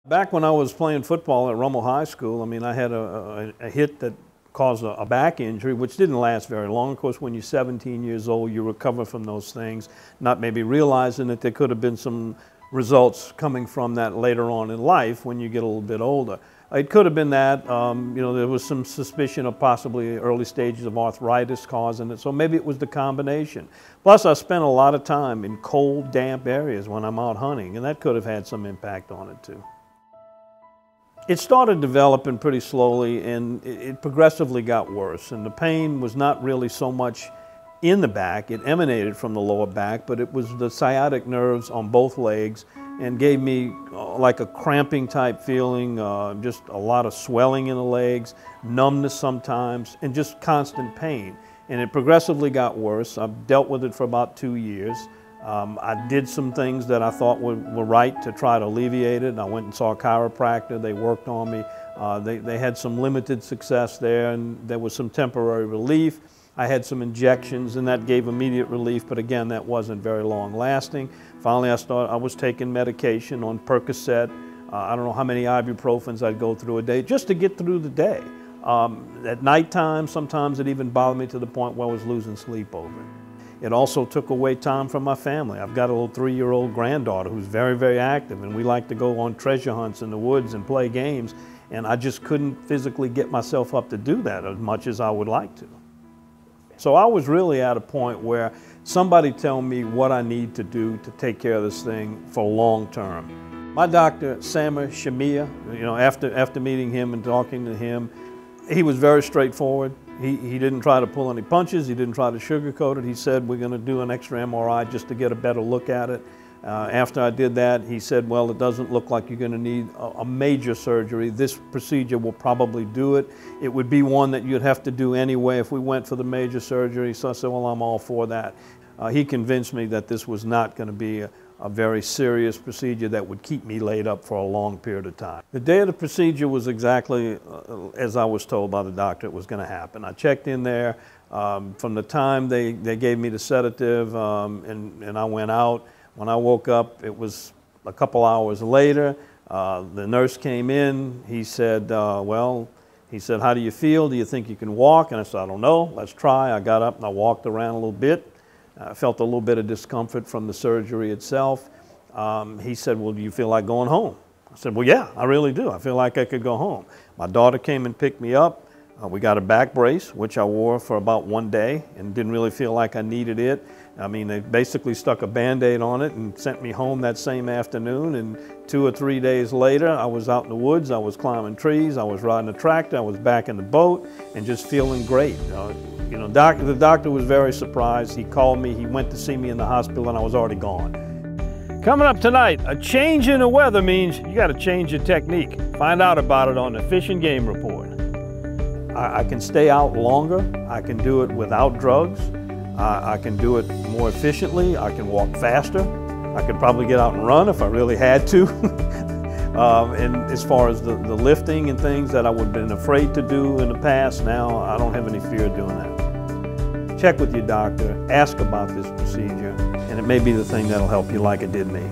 Back when I was playing football at Rummel High School, I mean, I had a hit that caused a back injury, which didn't last very long. Of course, when you're 17 years old, you recover from those things, not maybe realizing that there could have been some results coming from that later on in life when you get a little bit older. It could have been that, there was some suspicion of possibly early stages of arthritis causing it, so maybe it was the combination. Plus, I spent a lot of time in cold, damp areas when I'm out hunting, and that could have had some impact on it too. It started developing pretty slowly, and it progressively got worse, and the pain was not really so much in the back. It emanated from the lower back, but it was the sciatic nerves on both legs and gave me like a cramping type feeling, just a lot of swelling in the legs, numbness sometimes, and just constant pain. And it progressively got worse. I've dealt with it for about 2 years. I did some things that I thought were right to try to alleviate it. I went and saw a chiropractor. They worked on me. They had some limited success there, and there was some temporary relief. I had some injections, and that gave immediate relief, but again, that wasn't very long lasting. Finally, I was taking medication on Percocet. I don't know how many ibuprofens I'd go through a day just to get through the day. At nighttime, sometimes it even bothered me to the point where I was losing sleep over it. It also took away time from my family. I've got a little 3-year-old granddaughter who's very, very active, and we like to go on treasure hunts in the woods and play games, and I just couldn't physically get myself up to do that as much as I would like to. So I was really at a point where somebody tell me what I need to do to take care of this thing for long term. My doctor, Samir Shamia, after meeting him and talking to him, he was very straightforward. He didn't try to pull any punches. He didn't try to sugarcoat it. He said, we're going to do an extra MRI just to get a better look at it. After I did that, he said, well, it doesn't look like you're going to need a major surgery. This procedure will probably do it. It would be one that you'd have to do anyway if we went for the major surgery. So I said, well, I'm all for that. He convinced me that this was not going to be a very serious procedure that would keep me laid up for a long period of time. The day of the procedure was exactly as I was told by the doctor it was going to happen. I checked in there. From the time they gave me the sedative and I went out, when I woke up, it was a couple hours later. The nurse came in. He said, how do you feel? Do you think you can walk? And I said, I don't know. Let's try. I got up and I walked around a little bit. I felt a little bit of discomfort from the surgery itself. He said, well, do you feel like going home? I said, well, yeah, I really do. I feel like I could go home. My daughter came and picked me up. We got a back brace, which I wore for about 1 day and didn't really feel like I needed it. I mean, they basically stuck a Band-Aid on it and sent me home that same afternoon. And 2 or 3 days later, I was out in the woods, I was climbing trees, I was riding a tractor, I was back in the boat and just feeling great. The doctor was very surprised. He called me, he went to see me in the hospital, and I was already gone. Coming up tonight, a change in the weather means you got to change your technique. Find out about it on the Fish and Game Report. I can stay out longer. I can do it without drugs. I can do it more efficiently. I can walk faster. I could probably get out and run if I really had to. And as far as the lifting and things that I would have been afraid to do in the past, now I don't have any fear of doing that. Check with your doctor, ask about this procedure, and it may be the thing that'll help you like it did me.